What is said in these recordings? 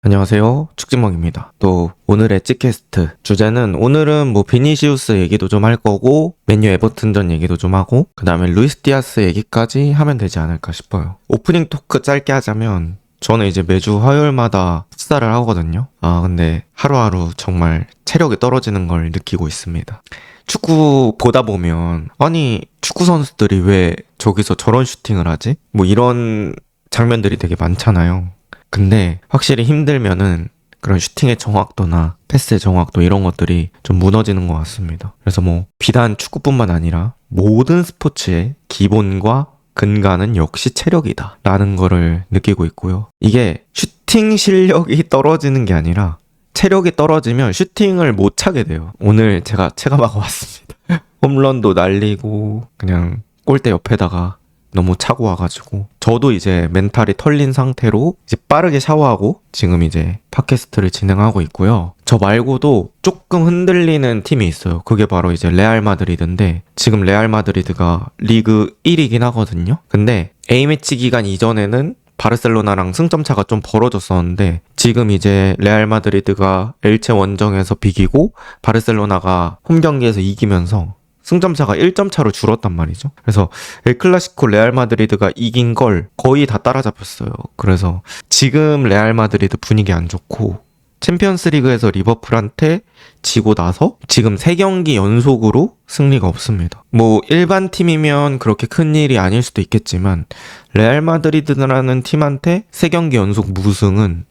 안녕하세요. 축진먹입니다. 또 오늘의 찌캐스트 주제는 오늘은 비니시우스 얘기도 좀 할 거고 맨유 에버튼전 얘기도 좀 하고 그 다음에 루이스 디아스 얘기까지 하면 되지 않을까 싶어요. 오프닝 토크 짧게 하자면 저는 이제 매주 화요일마다 풋살을 하거든요. 근데 하루하루 정말 체력이 떨어지는 걸 느끼고 있습니다. 축구 보다 보면 아니 축구 선수들이 왜 저기서 저런 슈팅을 하지? 이런 장면들이 되게 많잖아요. 근데 확실히 힘들면은 그런 슈팅의 정확도나 패스의 정확도 이런 것들이 좀 무너지는 것 같습니다. 그래서 비단 축구뿐만 아니라 모든 스포츠의 기본과 근간은 역시 체력이다 라는 거를 느끼고 있고요. 이게 슈팅 실력이 떨어지는 게 아니라 체력이 떨어지면 슈팅을 못 차게 돼요. 오늘 제가 체감하고 왔습니다. 홈런도 날리고 그냥 골대 옆에다가 너무 차고 와가지고 저도 이제 멘탈이 털린 상태로 이제 빠르게 샤워하고 지금 이제 팟캐스트를 진행하고 있고요. 저 말고도 조금 흔들리는 팀이 있어요. 그게 바로 이제 레알 마드리드인데 지금 레알 마드리드가 리그 1위긴 하거든요. 근데 A매치 기간 이전에는 바르셀로나랑 승점 차가 좀 벌어졌었는데 지금 이제 레알 마드리드가 엘체 원정에서 비기고 바르셀로나가 홈 경기에서 이기면서 승점차가 1점 차로 줄었단 말이죠. 그래서 엘클라시코 레알 마드리드가 이긴 걸 거의 다 따라잡혔어요. 그래서 지금 레알 마드리드 분위기 안 좋고 챔피언스 리그에서 리버풀한테 지고 나서 지금 3경기 연속으로 승리가 없습니다. 일반 팀이면 그렇게 큰 일이 아닐 수도 있겠지만 레알 마드리드라는 팀한테 3경기 연속 무승은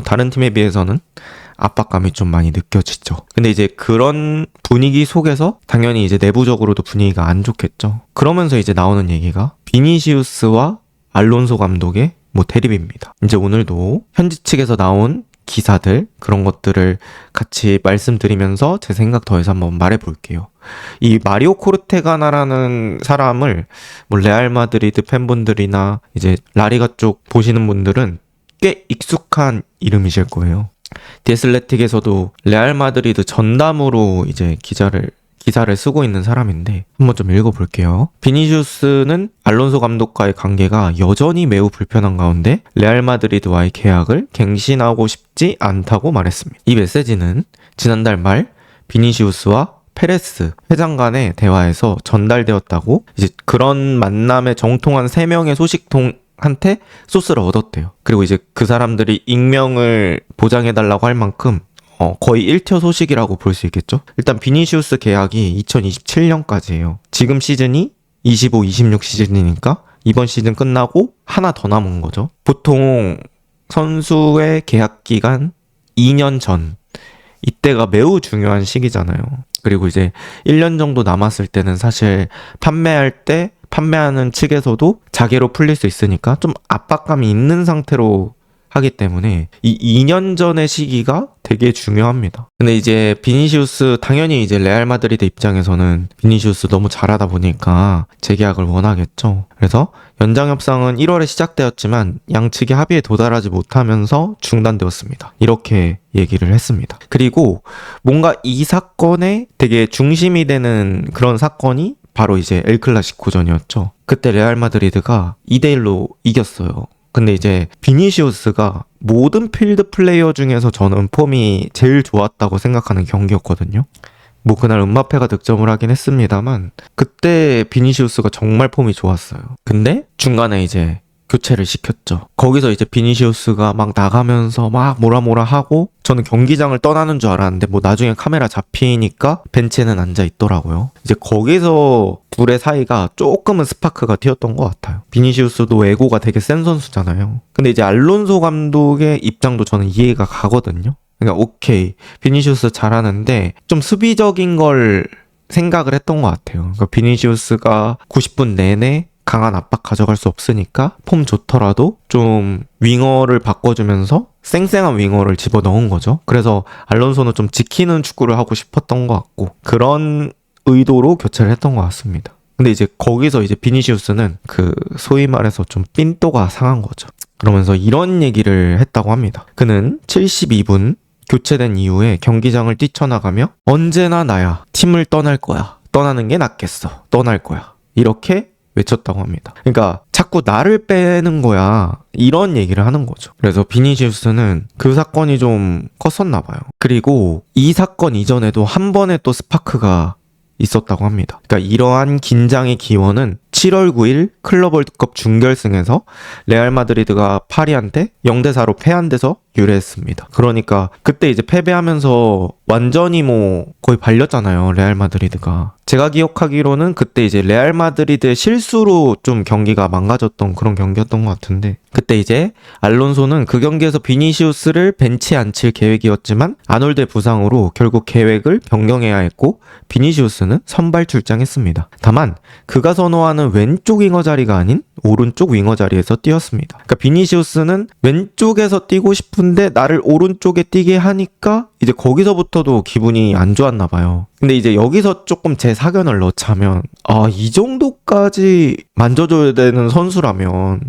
다른 팀에 비해서는 압박감이 좀 많이 느껴지죠. 근데 이제 그런 분위기 속에서 당연히 이제 내부적으로도 분위기가 안 좋겠죠. 그러면서 이제 나오는 얘기가 비니시우스와 알론소 감독의 대립입니다. 이제 오늘도 현지 측에서 나온 기사들 그런 것들을 같이 말씀드리면서 제 생각 더해서 한번 말해볼게요. 이 마리오 코르테가나라는 사람을 레알 마드리드 팬분들이나 이제 라리가 쪽 보시는 분들은 꽤 익숙한 이름이실 거예요. 디애슬레틱에서도 레알 마드리드 전담으로 이제 기사를 쓰고 있는 사람인데 한번 좀 읽어볼게요. 비니시우스는 알론소 감독과의 관계가 여전히 매우 불편한 가운데 레알 마드리드와의 계약을 갱신하고 싶지 않다고 말했습니다. 이 메시지는 지난달 말 비니시우스와 페레스 회장 간의 대화에서 전달되었다고 이제 그런 만남에 정통한 3명의 소식통한테 소스를 얻었대요. 그리고 이제 그 사람들이 익명을 보장해달라고 할 만큼 거의 1터 소식이라고 볼 수 있겠죠. 일단 비니시우스 계약이 2027년까지예요. 지금 시즌이 25-26 시즌이니까 이번 시즌 끝나고 하나 더 남은 거죠. 보통 선수의 계약 기간 2년 전 이때가 매우 중요한 시기잖아요. 그리고 이제 1년 정도 남았을 때는 사실 판매하는 측에서도 자개로 풀릴 수 있으니까 좀 압박감이 있는 상태로 하기 때문에 이 2년 전의 시기가 되게 중요합니다. 근데 이제 비니시우스 당연히 이제 레알 마드리드 입장에서는 비니시우스 너무 잘하다 보니까 재계약을 원하겠죠. 그래서 연장 협상은 1월에 시작되었지만 양측이 합의에 도달하지 못하면서 중단되었습니다. 이렇게 얘기를 했습니다. 그리고 뭔가 이 사건에 되게 중심이 되는 그런 사건이 바로 이제 엘클라시코전이었죠. 그때 레알 마드리드가 2대1로 이겼어요. 근데 이제 비니시우스가 모든 필드 플레이어 중에서 저는 폼이 제일 좋았다고 생각하는 경기였거든요. 그날 음바페가 득점을 하긴 했습니다만 그때 비니시우스가 정말 폼이 좋았어요. 근데 중간에 이제 교체를 시켰죠. 거기서 이제 비니시우스가 막 나가면서 막 뭐라 하고 저는 경기장을 떠나는 줄 알았는데 나중에 카메라 잡히니까 벤치에는 앉아 있더라고요. 이제 거기서 둘의 사이가 조금은 스파크가 튀었던 것 같아요. 비니시우스도 에고가 되게 센 선수잖아요. 근데 이제 알론소 감독의 입장도 저는 이해가 가거든요. 그러니까 오케이 비니시우스 잘하는데 좀 수비적인 걸 생각을 했던 것 같아요. 그러니까 비니시우스가 90분 내내 강한 압박 가져갈 수 없으니까 폼 좋더라도 좀 윙어를 바꿔주면서 쌩쌩한 윙어를 집어넣은 거죠. 그래서 알론소는 좀 지키는 축구를 하고 싶었던 것 같고 그런 의도로 교체를 했던 것 같습니다. 근데 이제 거기서 이제 비니시우스는 소위 말해서 좀 삔또가 상한 거죠. 그러면서 이런 얘기를 했다고 합니다. 그는 72분 교체된 이후에 경기장을 뛰쳐나가며 언제나 나야 팀을 떠날 거야. 떠나는 게 낫겠어. 떠날 거야. 이렇게 외쳤다고 합니다. 그러니까 자꾸 나를 빼는 거야, 이런 얘기를 하는 거죠. 그래서 비니시우스는 그 사건이 좀 컸었나 봐요. 그리고 이 사건 이전에도 한 번의 또 스파크가 있었다고 합니다. 그러니까 이러한 긴장의 기원은 7월 9일 클럽 월드컵 준결승에서 레알 마드리드가 파리한테 0대4로 패한 데서 유래했습니다. 그러니까 그때 이제 패배하면서 완전히 뭐 거의 발렸잖아요, 레알 마드리드가. 제가 기억하기로는 그때 이제 레알 마드리드의 실수로 좀 경기가 망가졌던 그런 경기였던 것 같은데, 그때 이제 알론소는 그 경기에서 비니시우스를 벤치에 앉힐 계획이었지만 아놀드의 부상으로 결국 계획을 변경해야 했고 비니시우스는 선발 출장했습니다. 다만 그가 선호하는 왼쪽 윙어 자리가 아닌 오른쪽 윙어 자리에서 뛰었습니다. 그러니까 비니시우스는 왼쪽에서 뛰고 싶은데 나를 오른쪽에 뛰게 하니까 이제 거기서부터도 기분이 안 좋았나 봐요. 근데 이제 여기서 조금 제 사견을 넣자면, 이 정도까지 만져줘야 되는 선수라면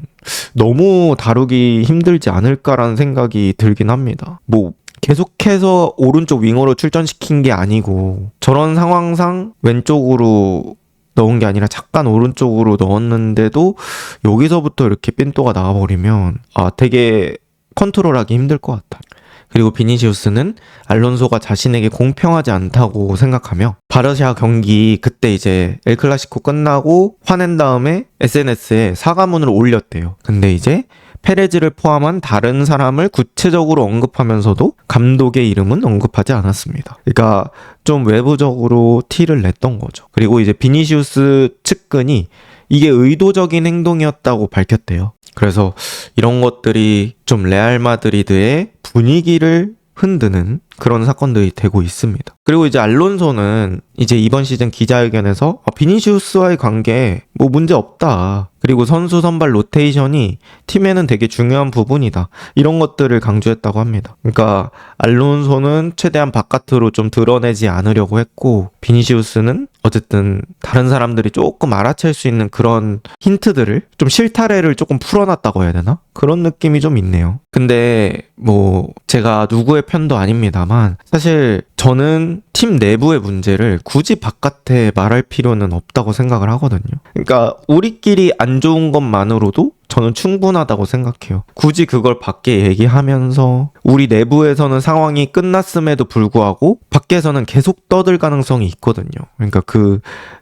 너무 다루기 힘들지 않을까라는 생각이 들긴 합니다. 뭐 계속해서 오른쪽 윙어로 출전시킨 게 아니고 저런 상황상 왼쪽으로 넣은 게 아니라 잠깐 오른쪽으로 넣었는데도 여기서부터 이렇게 삔또가 나와버리면 되게 컨트롤하기 힘들 것 같아요. 그리고 비니시우스는 알론소가 자신에게 공평하지 않다고 생각하며 바르샤 경기 그때 이제 엘클라시코 끝나고 화낸 다음에 SNS에 사과문을 올렸대요. 근데 이제 페레즈를 포함한 다른 사람을 구체적으로 언급하면서도 감독의 이름은 언급하지 않았습니다. 그러니까 좀 외부적으로 티를 냈던 거죠. 그리고 이제 비니시우스 측근이 이게 의도적인 행동이었다고 밝혔대요. 그래서 이런 것들이 좀 레알 마드리드의 분위기를 흔드는 그런 사건들이 되고 있습니다. 그리고 이제 알론소는 이제 이번 시즌 기자회견에서 비니시우스와의 관계 뭐 문제 없다. 그리고 선수 선발 로테이션이 팀에는 되게 중요한 부분이다. 이런 것들을 강조했다고 합니다. 그러니까 알론소는 최대한 바깥으로 좀 드러내지 않으려고 했고 비니시우스는 어쨌든 다른 사람들이 조금 알아챌 수 있는 그런 힌트들을 좀 실타래를 조금 풀어놨다고 해야 되나? 그런 느낌이 좀 있네요. 근데 뭐 제가 누구의 편도 아닙니다만 사실 저는 팀 내부의 문제를 굳이 바깥에 말할 필요는 없다고 생각을 하거든요. 그러니까 우리끼리 안 좋은 것만으로도 저는 충분하다고 생각해요. 굳이 그걸 밖에 얘기하면서 우리 내부에서는 상황이 끝났음에도 불구하고 밖에서는 계속 떠들 가능성이 있거든요. 그러니까 그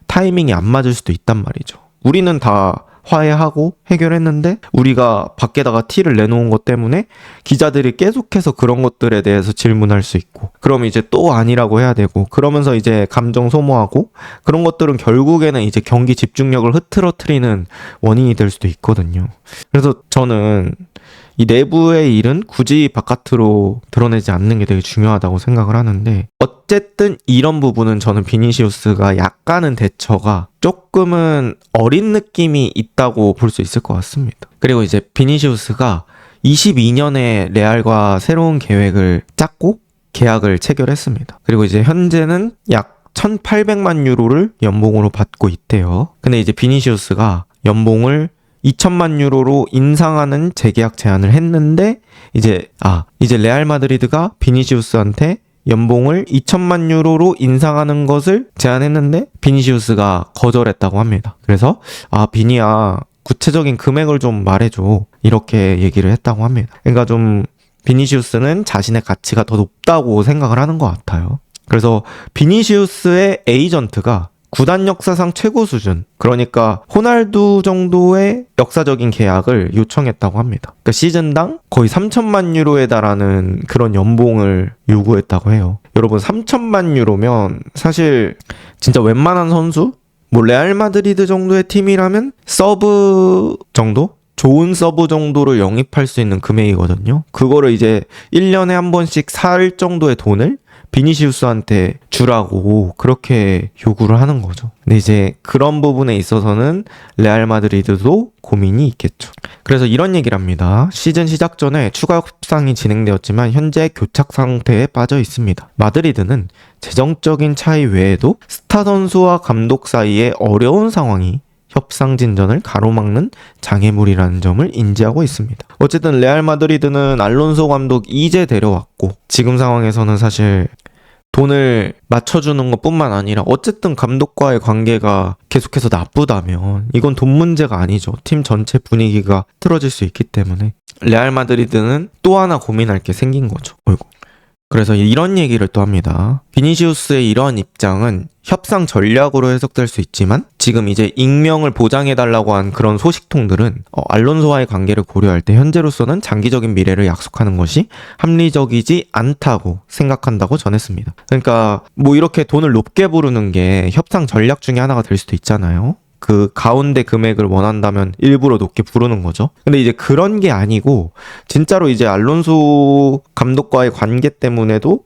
타이밍이 안 맞을 수도 있단 말이죠. 우리는 다 화해하고 해결했는데 우리가 밖에다가 티를 내놓은 것 때문에 기자들이 계속해서 그런 것들에 대해서 질문할 수 있고 그럼 이제 또 아니라고 해야 되고 그러면서 이제 감정 소모하고 그런 것들은 결국에는 이제 경기 집중력을 흐트러뜨리는 원인이 될 수도 있거든요. 그래서 저는 이 내부의 일은 굳이 바깥으로 드러내지 않는 게 되게 중요하다고 생각을 하는데 어쨌든 이런 부분은 저는 비니시우스가 약간은 대처가 조금은 어린 느낌이 있다고 볼 수 있을 것 같습니다. 그리고 이제 비니시우스가 22년에 레알과 새로운 계획을 짰고 계약을 체결했습니다. 그리고 이제 현재는 약 1,800만 유로를 연봉으로 받고 있대요. 근데 이제 비니시우스가 연봉을 2천만 유로로 인상하는 재계약 제안을 했는데 이제 레알 마드리드가 비니시우스한테 연봉을 2천만 유로로 인상하는 것을 제안했는데 비니시우스가 거절했다고 합니다. 그래서 비니야 구체적인 금액을 좀 말해줘 이렇게 얘기를 했다고 합니다. 그러니까 좀 비니시우스는 자신의 가치가 더 높다고 생각을 하는 것 같아요. 그래서 비니시우스의 에이전트가 구단 역사상 최고 수준, 그러니까 호날두 정도의 역사적인 계약을 요청했다고 합니다. 그러니까 시즌당 거의 3천만 유로에 달하는 그런 연봉을 요구했다고 해요. 여러분 3천만 유로면 사실 진짜 웬만한 선수? 뭐 레알 마드리드 정도의 팀이라면 서브 정도? 좋은 서브 정도를 영입할 수 있는 금액이거든요. 그거를 이제 1년에 한 번씩 살 정도의 돈을 비니시우스한테 주라고 그렇게 요구를 하는 거죠. 근데 이제 그런 부분에 있어서는 레알 마드리드도 고민이 있겠죠. 그래서 이런 얘기를 합니다. 시즌 시작 전에 추가 협상이 진행되었지만 현재 교착 상태에 빠져 있습니다. 마드리드는 재정적인 차이 외에도 스타 선수와 감독 사이에 어려운 상황이 협상 진전을 가로막는 장애물이라는 점을 인지하고 있습니다. 어쨌든 레알 마드리드는 알론소 감독 이제 데려왔고 지금 상황에서는 사실 돈을 맞춰주는 것뿐만 아니라 어쨌든 감독과의 관계가 계속해서 나쁘다면 이건 돈 문제가 아니죠. 팀 전체 분위기가 틀어질 수 있기 때문에 레알 마드리드는 또 하나 고민할 게 생긴 거죠. 어이구. 그래서 이런 얘기를 또 합니다. 비니시우스의 이러한 입장은 협상 전략으로 해석될 수 있지만 지금 이제 익명을 보장해달라고 한 그런 소식통들은 알론소와의 관계를 고려할 때 현재로서는 장기적인 미래를 약속하는 것이 합리적이지 않다고 생각한다고 전했습니다. 그러니까 뭐 이렇게 돈을 높게 부르는 게 협상 전략 중에 하나가 될 수도 있잖아요. 그 가운데 금액을 원한다면 일부러 높게 부르는 거죠. 근데 이제 그런 게 아니고 진짜로 이제 알론소 감독과의 관계 때문에도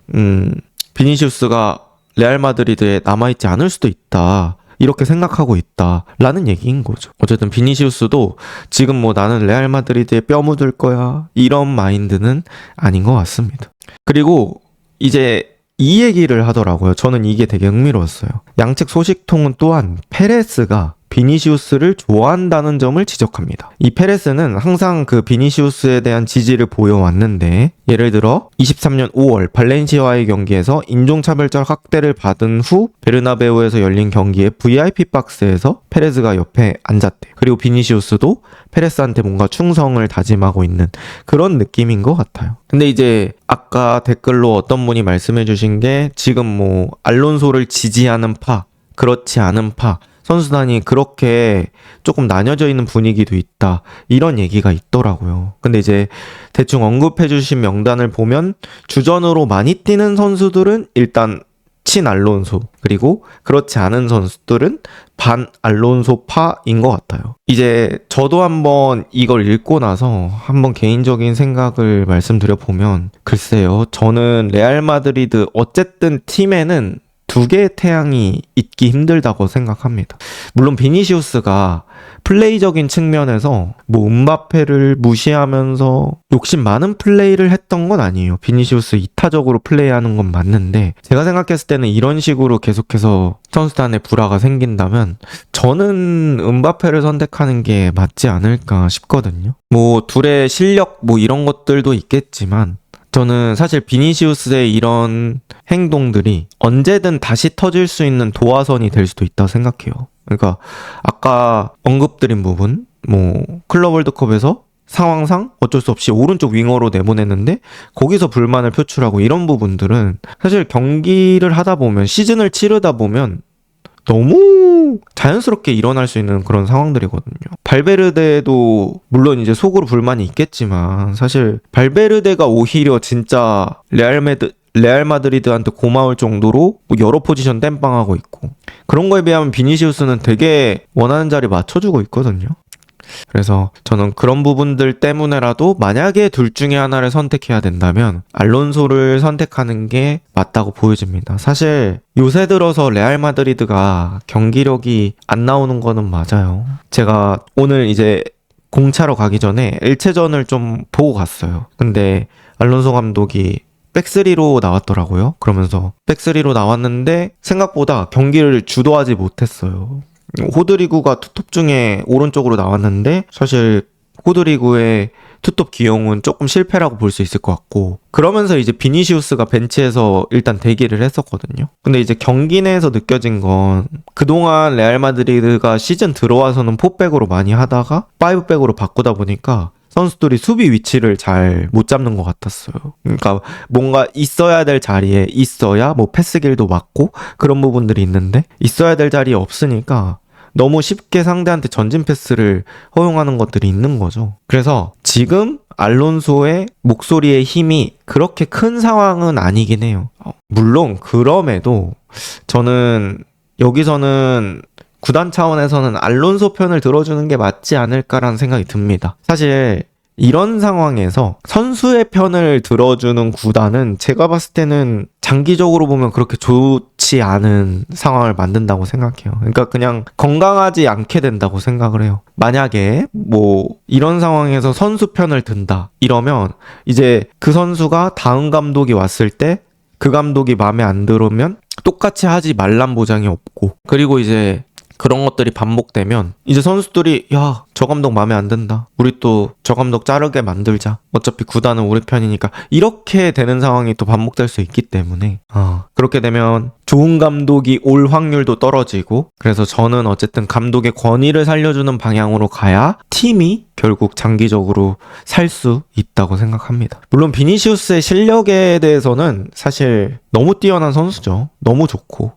비니시우스가 레알 마드리드에 남아있지 않을 수도 있다. 이렇게 생각하고 있다. 라는 얘기인 거죠. 어쨌든 비니시우스도 지금 뭐 나는 레알 마드리드에 뼈 묻을 거야. 이런 마인드는 아닌 것 같습니다. 그리고 이제 이 얘기를 하더라고요. 저는 이게 되게 흥미로웠어요. 양측 소식통은 또한 페레스가 비니시우스를 좋아한다는 점을 지적합니다. 이 페레스는 항상 그 비니시우스에 대한 지지를 보여왔는데 예를 들어 23년 5월 발렌시아와의 경기에서 인종차별적 학대를 받은 후 베르나베우에서 열린 경기에 VIP 박스에서 페레스가 옆에 앉았대요. 그리고 비니시우스도 페레스한테 뭔가 충성을 다짐하고 있는 그런 느낌인 것 같아요. 근데 이제 아까 댓글로 어떤 분이 말씀해 주신 게 지금 뭐 알론소를 지지하는 파, 그렇지 않은 파 선수단이 그렇게 조금 나뉘어져 있는 분위기도 있다. 이런 얘기가 있더라고요. 근데 이제 대충 언급해 주신 명단을 보면 주전으로 많이 뛰는 선수들은 일단 친 알론소, 그리고 그렇지 않은 선수들은 반 알론소 파인 것 같아요. 이제 저도 한번 이걸 읽고 나서 한번 개인적인 생각을 말씀드려 보면 글쎄요. 저는 레알 마드리드 어쨌든 팀에는 두 개의 태양이 있기 힘들다고 생각합니다. 물론 비니시우스가 플레이적인 측면에서 뭐 음바페를 무시하면서 욕심 많은 플레이를 했던 건 아니에요. 비니시우스 이타적으로 플레이하는 건 맞는데 제가 생각했을 때는 이런 식으로 계속해서 선수단에 불화가 생긴다면 저는 음바페를 선택하는 게 맞지 않을까 싶거든요. 뭐 둘의 실력 뭐 이런 것들도 있겠지만 저는 사실 비니시우스의 이런 행동들이 언제든 다시 터질 수 있는 도화선이 될 수도 있다고 생각해요. 그러니까 아까 언급드린 부분, 뭐 클럽 월드컵에서 상황상 어쩔 수 없이 오른쪽 윙어로 내보냈는데 거기서 불만을 표출하고 이런 부분들은 사실 경기를 하다 보면 시즌을 치르다 보면 너무 자연스럽게 일어날 수 있는 그런 상황들이거든요. 발베르데도 물론 이제 속으로 불만이 있겠지만 사실 발베르데가 오히려 진짜 레알 마드리드한테 고마울 정도로 여러 포지션 땜빵하고 있고 그런 거에 비하면 비니시우스는 되게 원하는 자리 맞춰주고 있거든요. 그래서 저는 그런 부분들 때문에라도 만약에 둘 중에 하나를 선택해야 된다면 알론소를 선택하는 게 맞다고 보여집니다. 사실 요새 들어서 레알 마드리드가 경기력이 안 나오는 거는 맞아요. 제가 오늘 이제 공차로 가기 전에 일체전을 좀 보고 갔어요. 근데 알론소 감독이 백스리로 나왔더라고요. 그러면서 백스리로 나왔는데 생각보다 경기를 주도하지 못했어요. 호드리구가 투톱 중에 오른쪽으로 나왔는데 사실 호드리구의 투톱 기용은 조금 실패라고 볼 수 있을 것 같고 그러면서 이제 비니시우스가 벤치에서 일단 대기를 했었거든요. 근데 이제 경기 내에서 느껴진 건 그동안 레알 마드리드가 시즌 들어와서는 4백으로 많이 하다가 5백으로 바꾸다 보니까 선수들이 수비 위치를 잘 못 잡는 것 같았어요. 그러니까 뭔가 있어야 될 자리에 있어야 뭐 패스길도 맞고 그런 부분들이 있는데 있어야 될 자리에 없으니까 너무 쉽게 상대한테 전진 패스를 허용하는 것들이 있는 거죠. 그래서 지금 알론소의 목소리의 힘이 그렇게 큰 상황은 아니긴 해요. 물론 그럼에도 저는 여기서는 구단 차원에서는 알론소 편을 들어주는 게 맞지 않을까라는 생각이 듭니다. 사실 이런 상황에서 선수의 편을 들어주는 구단은 제가 봤을 때는 장기적으로 보면 그렇게 좋지 않은 상황을 만든다고 생각해요. 그러니까 그냥 건강하지 않게 된다고 생각을 해요. 만약에 뭐 이런 상황에서 선수 편을 든다 이러면 이제 그 선수가 다음 감독이 왔을 때 그 감독이 마음에 안 들으면 똑같이 하지 말란 보장이 없고 그리고 이제 그런 것들이 반복되면 이제 선수들이 야, 저 감독 마음에 안 든다. 우리 또 저 감독 자르게 만들자. 어차피 구단은 우리 편이니까. 이렇게 되는 상황이 또 반복될 수 있기 때문에 그렇게 되면 좋은 감독이 올 확률도 떨어지고, 그래서 저는 어쨌든 감독의 권위를 살려주는 방향으로 가야 팀이 결국 장기적으로 살 수 있다고 생각합니다. 물론 비니시우스의 실력에 대해서는 사실 너무 뛰어난 선수죠. 너무 좋고,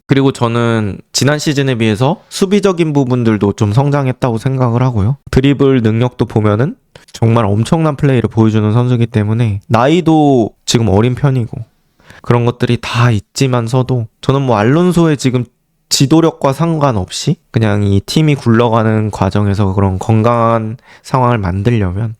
그리고 저는 지난 시즌에 비해서 수비적인 부분들도 좀 성장했다고 생각을 하고요. 드리블 능력도 보면은 정말 엄청난 플레이를 보여주는 선수이기 때문에 나이도 지금 어린 편이고 그런 것들이 다 있지만서도 저는 뭐 알론소의 지금 지도력과 상관없이 그냥 이 팀이 굴러가는 과정에서 그런 건강한 상황을 만들려면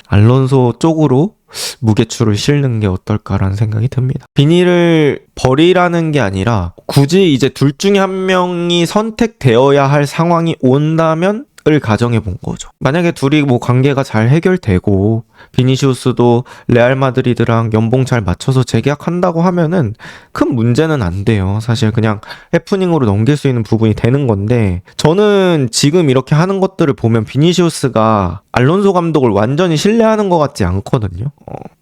알론소 쪽으로 무게추를 실는 게 어떨까라는 생각이 듭니다. 비니를 버리라는 게 아니라 굳이 이제 둘 중에 한 명이 선택되어야 할 상황이 온다면 을 가정해 본 거죠. 만약에 둘이 뭐 관계가 잘 해결되고 비니시우스도 레알 마드리드랑 연봉 잘 맞춰서 재계약한다고 하면은 큰 문제는 안 돼요. 사실 그냥 해프닝으로 넘길 수 있는 부분이 되는 건데, 저는 지금 이렇게 하는 것들을 보면 비니시우스가 알론소 감독을 완전히 신뢰하는 것 같지 않거든요.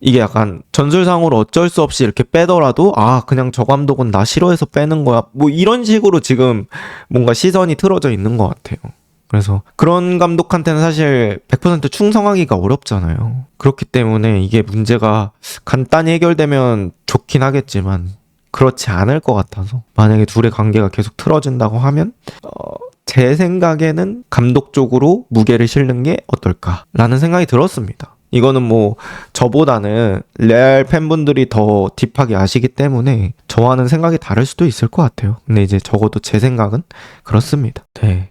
이게 약간 전술상으로 어쩔 수 없이 이렇게 빼더라도 그냥 저 감독은 나 싫어해서 빼는 거야, 뭐 이런 식으로 지금 뭔가 시선이 틀어져 있는 것 같아요. 그래서 그런 감독한테는 사실 100% 충성하기가 어렵잖아요. 그렇기 때문에 이게 문제가 간단히 해결되면 좋긴 하겠지만 그렇지 않을 것 같아서, 만약에 둘의 관계가 계속 틀어진다고 하면 제 생각에는 감독 쪽으로 무게를 실는 게 어떨까라는 생각이 들었습니다. 이거는 뭐 저보다는 레알 팬분들이 더 딥하게 아시기 때문에 저와는 생각이 다를 수도 있을 것 같아요. 근데 이제 적어도 제 생각은 그렇습니다. 네.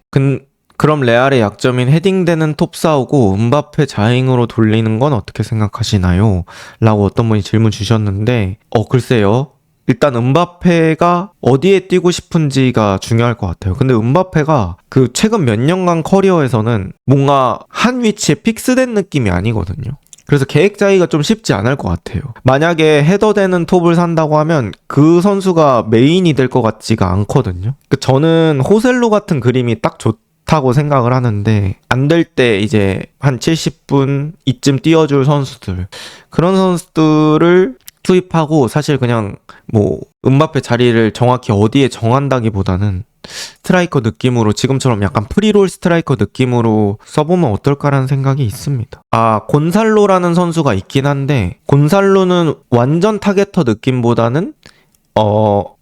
그럼 레알의 약점인 헤딩되는 톱 싸우고 음바페 자행으로 돌리는 건 어떻게 생각하시나요? 라고 어떤 분이 질문 주셨는데 글쎄요. 일단 음바페가 어디에 뛰고 싶은지가 중요할 것 같아요. 근데 음바페가 그 최근 몇 년간 커리어에서는 뭔가 한 위치에 픽스된 느낌이 아니거든요. 그래서 계획 짜기가 좀 쉽지 않을 것 같아요. 만약에 헤더되는 톱을 산다고 하면 그 선수가 메인이 될 것 같지가 않거든요. 저는 호셀루 같은 그림이 딱 좋다고 생각을 하는데, 안 될 때 이제 한 70분 이쯤 뛰어줄 선수들, 그런 선수들을 투입하고, 사실 그냥 뭐 음바페 자리를 정확히 어디에 정한다기보다는 스트라이커 느낌으로, 지금처럼 약간 프리롤 스트라이커 느낌으로 써보면 어떨까라는 생각이 있습니다. 곤살로라는 선수가 있긴 한데, 곤살로는 완전 타겟터 느낌보다는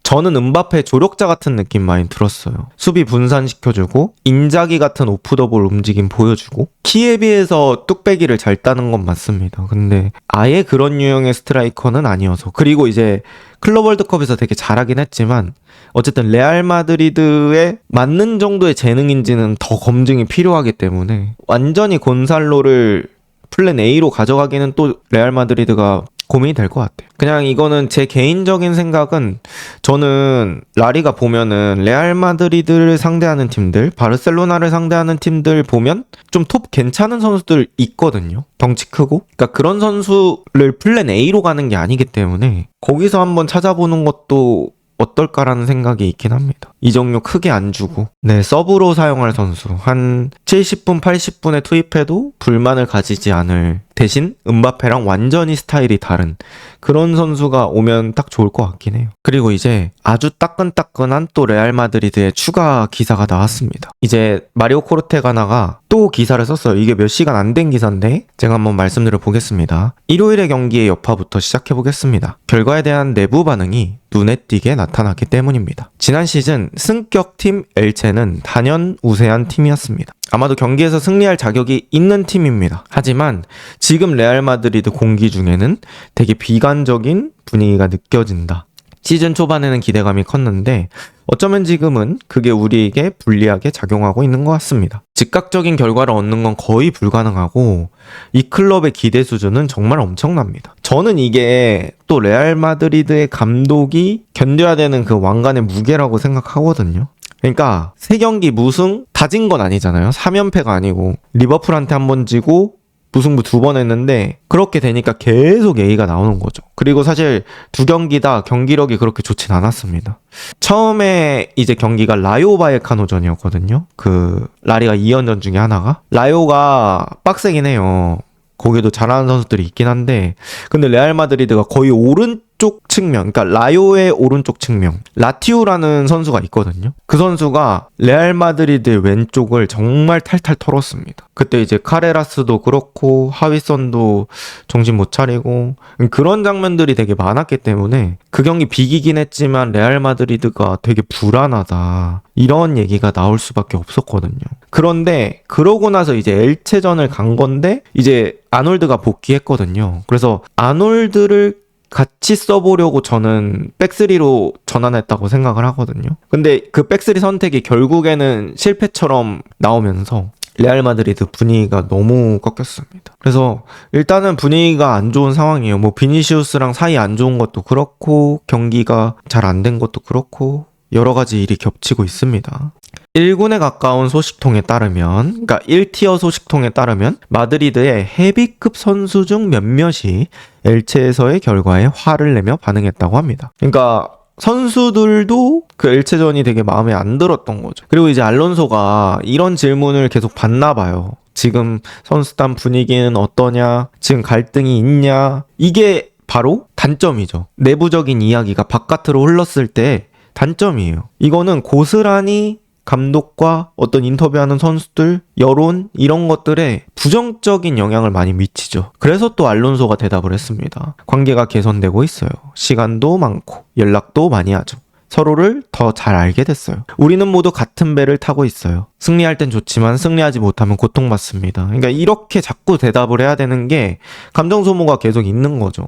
저는 음바페 조력자 같은 느낌 많이 들었어요. 수비 분산시켜주고 인자기 같은 오프더볼 움직임 보여주고, 키에 비해서 뚝배기를 잘 따는 건 맞습니다. 근데 아예 그런 유형의 스트라이커는 아니어서, 그리고 이제 클럽 월드컵에서 되게 잘하긴 했지만 어쨌든 레알 마드리드에 맞는 정도의 재능인지는 더 검증이 필요하기 때문에 완전히 곤살로를 플랜 A로 가져가기는 또 레알 마드리드가 고민이 될 것 같아요. 그냥 이거는 제 개인적인 생각은, 저는 라리가 보면은 레알 마드리드를 상대하는 팀들, 바르셀로나를 상대하는 팀들 보면 좀 톱 괜찮은 선수들 있거든요. 덩치 크고. 그러니까 그런 선수를 플랜 A로 가는 게 아니기 때문에 거기서 한번 찾아보는 것도 어떨까라는 생각이 있긴 합니다. 이적료 크게 안 주고, 서브로 사용할 선수 한 70분, 80분에 투입해도 불만을 가지지 않을, 대신 음바페랑 완전히 스타일이 다른 그런 선수가 오면 딱 좋을 것 같긴 해요. 그리고 이제 아주 따끈따끈한 또 레알 마드리드의 추가 기사가 나왔습니다. 이제 마리오 코르테가나가 또 기사를 썼어요. 이게 몇 시간 안 된 기사인데 제가 한번 말씀드려 보겠습니다. 일요일의 경기의 여파부터 시작해 보겠습니다. 결과에 대한 내부 반응이 눈에 띄게 나타났기 때문입니다. 지난 시즌 승격팀 엘체는 단연 우세한 팀이었습니다. 아마도 경기에서 승리할 자격이 있는 팀입니다. 하지만 지금 레알 마드리드 공기 중에는 되게 비관적인 분위기가 느껴진다. 시즌 초반에는 기대감이 컸는데 어쩌면 지금은 그게 우리에게 불리하게 작용하고 있는 것 같습니다. 즉각적인 결과를 얻는 건 거의 불가능하고 이 클럽의 기대 수준은 정말 엄청납니다. 저는 이게 또 레알 마드리드의 감독이 견뎌야 되는 그 왕관의 무게라고 생각하거든요. 그러니까 3경기 무승 다 진 건 아니잖아요. 3연패가 아니고 리버풀한테 한 번 지고 무승부 2번 했는데 그렇게 되니까 계속 A가 나오는 거죠. 그리고 사실 두 경기 다 경기력이 그렇게 좋진 않았습니다. 처음에 이제 경기가 라요 바이에카노전이었거든요. 그 라리가 2연전 중에 하나가 라요가 빡세긴 해요. 거기도 잘하는 선수들이 있긴 한데 근데 레알 마드리드가 거의 오른쪽 측면, 그러니까 라요의 오른쪽 측면 라티우라는 선수가 있거든요. 그 선수가 레알 마드리드의 왼쪽을 정말 탈탈 털었습니다. 그때 이제 카레라스도 그렇고 하위선도 정신 못 차리고 그런 장면들이 되게 많았기 때문에 그 경기 비기긴 했지만 레알 마드리드가 되게 불안하다 이런 얘기가 나올 수밖에 없었거든요. 그런데 그러고 나서 이제 엘체전을 간 건데 이제 아놀드가 복귀했거든요. 그래서 아놀드를 같이 써보려고 저는 백스리로 전환했다고 생각을 하거든요. 근데 그 백스리 선택이 결국에는 실패처럼 나오면서 레알 마드리드 분위기가 너무 꺾였습니다. 그래서 일단은 분위기가 안 좋은 상황이에요. 뭐 비니시우스랑 사이 안 좋은 것도 그렇고 경기가 잘 안 된 것도 그렇고 여러 가지 일이 겹치고 있습니다. 1군에 가까운 소식통에 따르면, 그러니까 1티어 소식통에 따르면 마드리드의 헤비급 선수 중 몇몇이 엘체에서의 결과에 화를 내며 반응했다고 합니다. 그러니까 선수들도 그 엘체전이 되게 마음에 안 들었던 거죠. 그리고 이제 알론소가 이런 질문을 계속 받나 봐요. 지금 선수단 분위기는 어떠냐? 지금 갈등이 있냐? 이게 바로 단점이죠. 내부적인 이야기가 바깥으로 흘렀을 때 단점이에요. 이거는 고스란히 감독과 어떤 인터뷰하는 선수들, 여론 이런 것들에 부정적인 영향을 많이 미치죠. 그래서 또 알론소가 대답을 했습니다. 관계가 개선되고 있어요. 시간도 많고 연락도 많이 하죠. 서로를 더 잘 알게 됐어요. 우리는 모두 같은 배를 타고 있어요. 승리할 땐 좋지만 승리하지 못하면 고통받습니다. 그러니까 이렇게 자꾸 대답을 해야 되는 게 감정 소모가 계속 있는 거죠.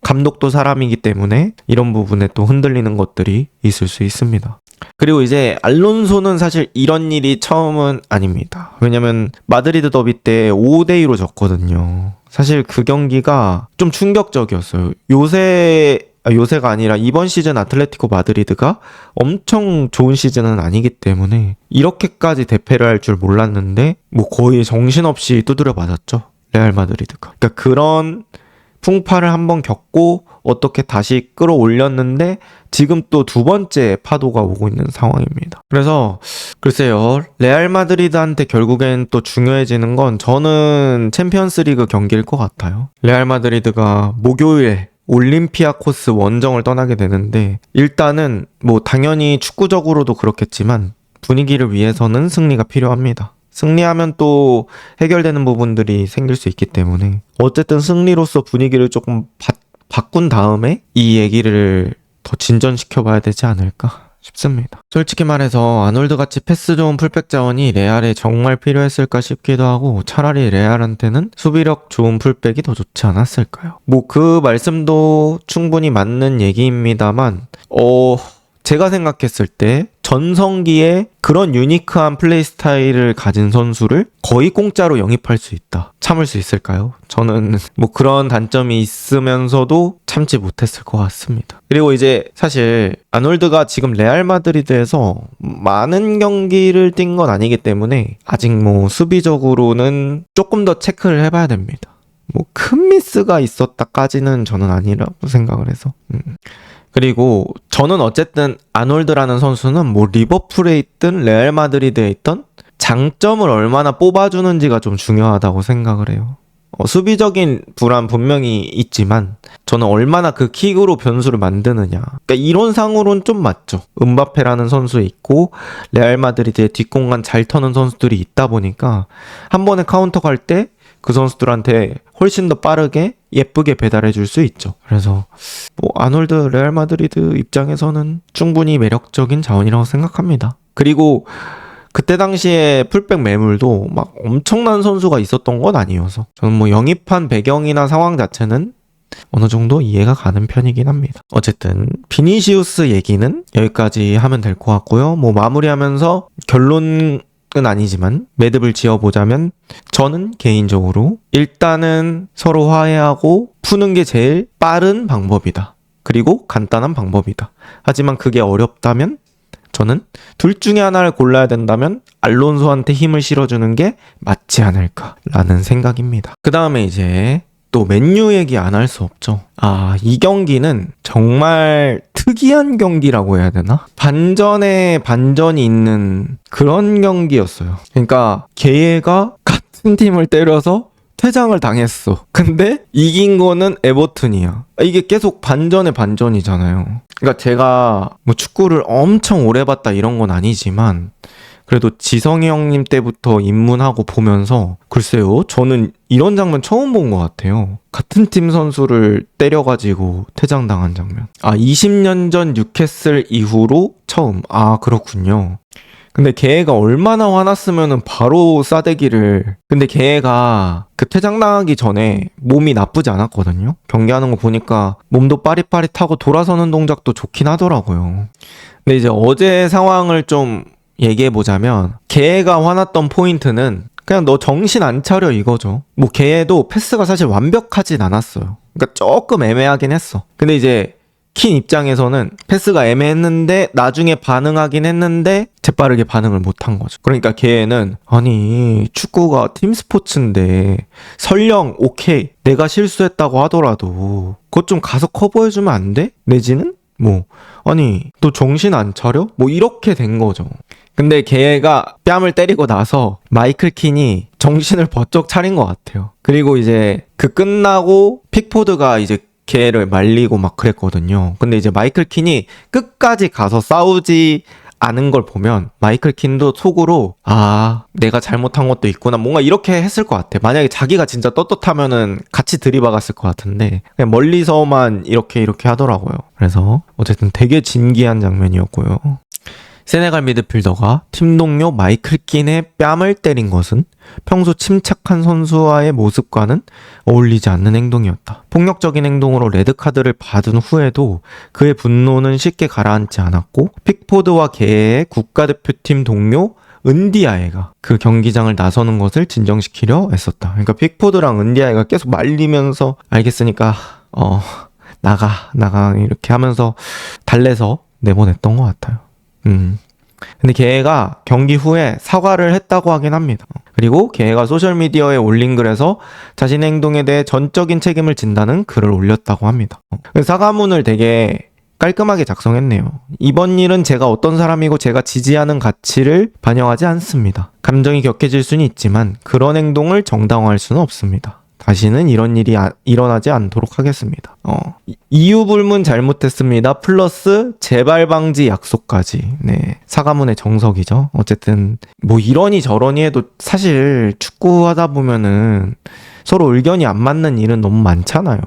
감독도 사람이기 때문에 이런 부분에 또 흔들리는 것들이 있을 수 있습니다. 그리고 이제 알론소는 사실 이런 일이 처음은 아닙니다. 왜냐면 마드리드 더비 때 5대2로 졌거든요. 사실 그 경기가 좀 충격적이었어요. 요새가 아니라 이번 시즌 아틀레티코 마드리드가 엄청 좋은 시즌은 아니기 때문에 이렇게까지 대패를 할 줄 몰랐는데 뭐 거의 정신없이 두드려 맞았죠. 레알 마드리드가. 그러니까 그런 풍파를 한번 겪고 어떻게 다시 끌어올렸는데 지금 또 두 번째 파도가 오고 있는 상황입니다. 그래서 글쎄요, 레알 마드리드한테 결국엔 또 중요해지는 건 저는 챔피언스리그 경기일 것 같아요. 레알 마드리드가 목요일 올림피아코스 원정을 떠나게 되는데 일단은 뭐 당연히 축구적으로도 그렇겠지만 분위기를 위해서는 승리가 필요합니다. 승리하면 또 해결되는 부분들이 생길 수 있기 때문에 어쨌든 승리로서 분위기를 조금 바꾼 다음에 이 얘기를 더 진전시켜 봐야 되지 않을까 싶습니다. 솔직히 말해서 아놀드같이 패스 좋은 풀백 자원이 레알에 정말 필요했을까 싶기도 하고 차라리 레알한테는 수비력 좋은 풀백이 더 좋지 않았을까요? 뭐 그 말씀도 충분히 맞는 얘기입니다만 제가 생각했을 때 전성기에 그런 유니크한 플레이 스타일을 가진 선수를 거의 공짜로 영입할 수 있다. 참을 수 있을까요? 저는 뭐 그런 단점이 있으면서도 참지 못했을 것 같습니다. 그리고 이제 사실 아놀드가 지금 레알 마드리드에서 많은 경기를 뛴 건 아니기 때문에 아직 뭐 수비적으로는 조금 더 체크를 해봐야 됩니다. 뭐 큰 미스가 있었다까지는 저는 아니라고 생각을 해서 그리고 저는 어쨌든 아놀드라는 선수는 뭐 리버풀에 있든 레알 마드리드에 있던 장점을 얼마나 뽑아주는지가 좀 중요하다고 생각을 해요. 수비적인 불안 분명히 있지만 저는 얼마나 그 킥으로 변수를 만드느냐. 그러니까 이론상으로는 좀 맞죠. 음바페라는 선수 있고 레알 마드리드의 뒷공간 잘 터는 선수들이 있다 보니까 한 번에 카운터 갈 때 그 선수들한테 훨씬 더 빠르게 예쁘게 배달해 줄 수 있죠. 그래서 뭐 아놀드 레알 마드리드 입장에서는 충분히 매력적인 자원이라고 생각합니다. 그리고 그때 당시에 풀백 매물도 막 엄청난 선수가 있었던 건 아니어서 저는 뭐 영입한 배경이나 상황 자체는 어느 정도 이해가 가는 편이긴 합니다. 어쨌든 비니시우스 얘기는 여기까지 하면 될 것 같고요. 뭐 마무리하면서 결론은 아니지만 매듭을 지어보자면 저는 개인적으로 일단은 서로 화해하고 푸는 게 제일 빠른 방법이다. 그리고 간단한 방법이다. 하지만 그게 어렵다면 저는 둘 중에 하나를 골라야 된다면 알론소한테 힘을 실어주는 게 맞지 않을까라는 생각입니다. 그 다음에 이제 또 맨유 얘기 안 할 수 없죠. 이 경기는 정말 특이한 경기라고 해야 되나? 반전에 반전이 있는 그런 경기였어요. 그러니까 게예가 같은 팀을 때려서 퇴장을 당했어. 근데 이긴 거는 에버튼이야. 이게 계속 반전의 반전이잖아요. 그러니까 제가 뭐 축구를 엄청 오래 봤다 이런 건 아니지만 그래도 지성이 형님 때부터 입문하고 보면서 글쎄요, 저는 이런 장면 처음 본 것 같아요. 같은 팀 선수를 때려가지고 퇴장당한 장면. 20년 전 뉴캐슬 이후로 처음. 그렇군요. 근데 걔가 얼마나 화났으면은 바로 싸대기를. 근데 걔가 그 퇴장당하기 전에 몸이 나쁘지 않았거든요. 경기하는 거 보니까 몸도 빠릿빠릿하고 돌아서는 동작도 좋긴 하더라고요. 근데 이제 어제 상황을 좀 얘기해보자면 걔가 화났던 포인트는 그냥 너 정신 안 차려 이거죠. 뭐 걔도 패스가 사실 완벽하진 않았어요. 그러니까 조금 애매하긴 했어. 근데 이제 킨 입장에서는 패스가 애매했는데 나중에 반응하긴 했는데 재빠르게 반응을 못한 거죠. 그러니까 걔는 아니 축구가 팀 스포츠인데 설령 오케이 내가 실수했다고 하더라도 그것 좀 가서 커버해주면 안 돼? 내지는 뭐 아니 너 정신 안 차려? 뭐 이렇게 된 거죠. 근데 걔가 뺨을 때리고 나서 마이클 킨이 정신을 번쩍 차린 것 같아요. 그리고 이제 그 끝나고 픽포드가 이제 걔를 말리고 막 그랬거든요. 근데 이제 마이클 킨이 끝까지 가서 싸우지 않은 걸 보면 마이클 킨도 속으로 내가 잘못한 것도 있구나 뭔가 이렇게 했을 것 같아. 만약에 자기가 진짜 떳떳하면은 같이 들이박았을 것 같은데 그냥 멀리서만 이렇게 하더라고요. 그래서 어쨌든 되게 진기한 장면이었고요. 세네갈 미드필더가 팀 동료 마이클 킨의 뺨을 때린 것은 평소 침착한 선수와의 모습과는 어울리지 않는 행동이었다. 폭력적인 행동으로 레드카드를 받은 후에도 그의 분노는 쉽게 가라앉지 않았고 픽포드와 걔의 국가대표팀 동료 은디아에가 그 경기장을 나서는 것을 진정시키려 애썼다. 그러니까 픽포드랑 은디아에가 계속 말리면서 알겠으니까 나가 이렇게 하면서 달래서 내보냈던 것 같아요. 근데 걔가 경기 후에 사과를 했다고 하긴 합니다. 그리고 걔가 소셜미디어에 올린 글에서 자신의 행동에 대해 전적인 책임을 진다는 글을 올렸다고 합니다. 사과문을 되게 깔끔하게 작성했네요. 이번 일은 제가 어떤 사람이고 제가 지지하는 가치를 반영하지 않습니다. 감정이 격해질 수는 있지만 그런 행동을 정당화할 수는 없습니다. 다시는 이런 일이 일어나지 않도록 하겠습니다. 이유 불문 잘못했습니다. 플러스 재발 방지 약속까지. 네, 사과문의 정석이죠. 어쨌든 뭐 이러니 저러니 해도 사실 축구하다 보면은 서로 의견이 안 맞는 일은 너무 많잖아요.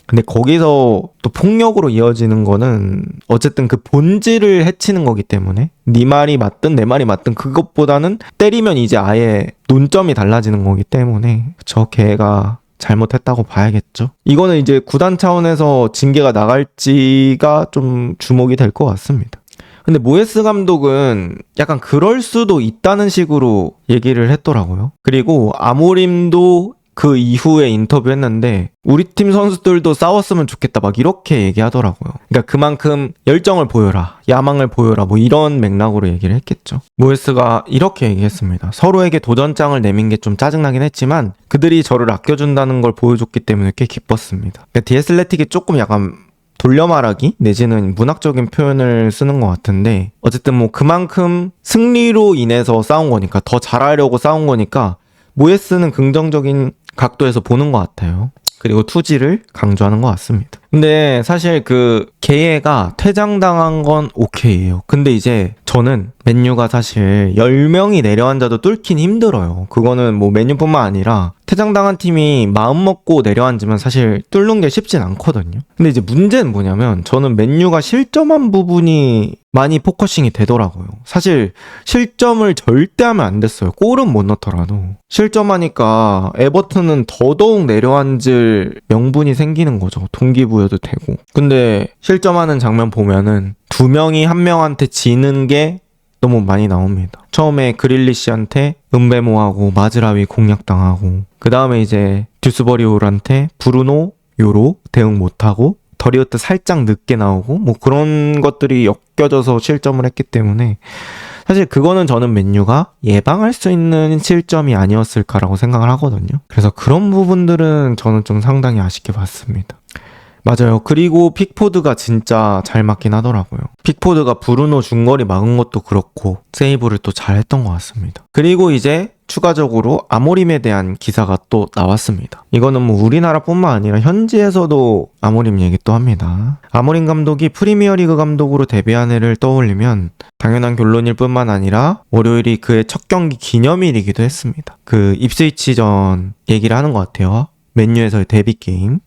근데 거기서 또 폭력으로 이어지는 거는 어쨌든 그 본질을 해치는 거기 때문에 네 말이 맞든 내 말이 맞든 그것보다는 때리면 이제 아예 논점이 달라지는 거기 때문에 저 걔가 잘못했다고 봐야겠죠. 이거는 이제 구단 차원에서 징계가 나갈지가 좀 주목이 될 것 같습니다. 근데 모예스 감독은 약간 그럴 수도 있다는 식으로 얘기를 했더라고요. 그리고 아모림도 그 이후에 인터뷰했는데 우리 팀 선수들도 싸웠으면 좋겠다 막 이렇게 얘기하더라고요. 그러니까 그만큼 열정을 보여라, 야망을 보여라 뭐 이런 맥락으로 얘기를 했겠죠. 모예스가 이렇게 얘기했습니다. 서로에게 도전장을 내민 게 좀 짜증나긴 했지만 그들이 저를 아껴준다는 걸 보여줬기 때문에 꽤 기뻤습니다. 그러니까 디애슬레틱이 조금 약간 돌려 말하기 내지는 문학적인 표현을 쓰는 것 같은데 어쨌든 뭐 그만큼 승리로 인해서 싸운 거니까 더 잘하려고 싸운 거니까 모예스는 긍정적인 각도에서 보는 것 같아요. 그리고 투지를 강조하는 것 같습니다. 근데 사실 그 게예가 퇴장당한 건 오케이예요. 근데 이제 저는 맨유가 사실 10명이 내려앉아도 뚫긴 힘들어요. 그거는 뭐 맨유뿐만 아니라 퇴장당한 팀이 마음 먹고 내려앉으면 사실 뚫는 게 쉽진 않거든요. 근데 이제 문제는 뭐냐면 저는 맨유가 실점한 부분이 많이 포커싱이 되더라고요. 사실 실점을 절대 하면 안 됐어요. 골은 못 넣더라도. 실점하니까 에버튼은 더더욱 내려앉을 명분이 생기는 거죠. 동기부여도 되고. 근데 실점하는 장면 보면은 두 명이 한 명한테 지는 게 너무 많이 나옵니다. 처음에 그릴리시한테 은베모하고 마즈라위 공략당하고 그 다음에 이제 듀스버리올한테 브루노 요로 대응 못하고 더리우트 살짝 늦게 나오고 뭐 그런 것들이 엮여져서 실점을 했기 때문에 사실 그거는 저는 맨유가 예방할 수 있는 실점이 아니었을까라고 생각을 하거든요. 그래서 그런 부분들은 저는 좀 상당히 아쉽게 봤습니다. 맞아요. 그리고 픽포드가 진짜 잘 맞긴 하더라고요. 픽포드가 브루노 중거리 막은 것도 그렇고 세이브를 또 잘했던 것 같습니다. 그리고 이제 추가적으로 아모림에 대한 기사가 또 나왔습니다. 이거는 뭐 우리나라뿐만 아니라 현지에서도 아모림 얘기 또 합니다. 아모림 감독이 프리미어리그 감독으로 데뷔한 해를 떠올리면 당연한 결론일 뿐만 아니라 월요일이 그의 첫 경기 기념일이기도 했습니다. 그 입스위치전 얘기를 하는 것 같아요. 맨유에서의 데뷔 게임.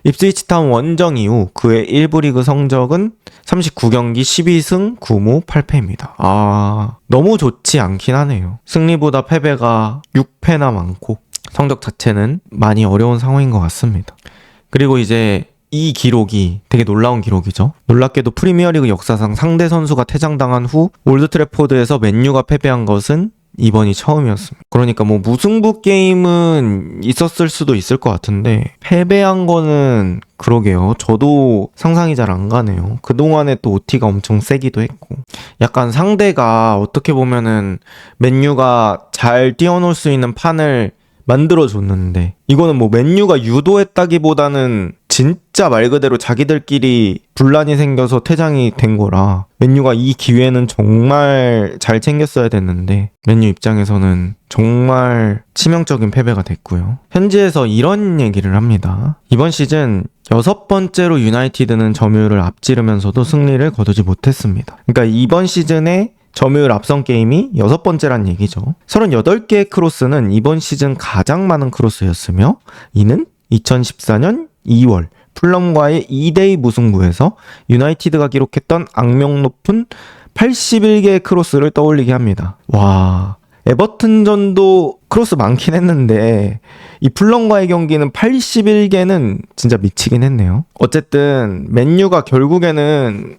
입스위치 타운 원정 이후 그의 1부 리그 성적은 39경기 12승 9무 8패입니다. 너무 좋지 않긴 하네요. 승리보다 패배가 6패나 많고 성적 자체는 많이 어려운 상황인 것 같습니다. 그리고 이제 이 기록이 되게 놀라운 기록이죠. 놀랍게도 프리미어리그 역사상 상대 선수가 퇴장당한 후 올드트래포드에서 맨유가 패배한 것은 이번이 처음이었습니다. 그러니까 뭐 무승부 게임은 있었을 수도 있을 것 같은데 패배한 거는 그러게요. 저도 상상이 잘 안 가네요. 그동안에 또 OT가 엄청 세기도 했고 약간 상대가 어떻게 보면은 맨유가 잘 뛰어놀 수 있는 판을 만들어줬는데 이거는 뭐 맨유가 유도했다기보다는 진짜 말 그대로 자기들끼리 분란이 생겨서 퇴장이 된 거라 맨유가 이 기회는 정말 잘 챙겼어야 됐는데 맨유 입장에서는 정말 치명적인 패배가 됐고요. 현지에서 이런 얘기를 합니다. 이번 시즌 6번째로 유나이티드는 점유율을 앞지르면서도 승리를 거두지 못했습니다. 그러니까 이번 시즌에 점유율 앞선 게임이 6번째란 얘기죠. 38개의 크로스는 이번 시즌 가장 많은 크로스였으며 이는 2014년 2월 풀럼과의 2대2 무승부에서 유나이티드가 기록했던 악명 높은 81개의 크로스를 떠올리게 합니다. 와, 에버튼전도 크로스 많긴 했는데 이 풀럼과의 경기는 81개는 진짜 미치긴 했네요. 어쨌든 맨유가 결국에는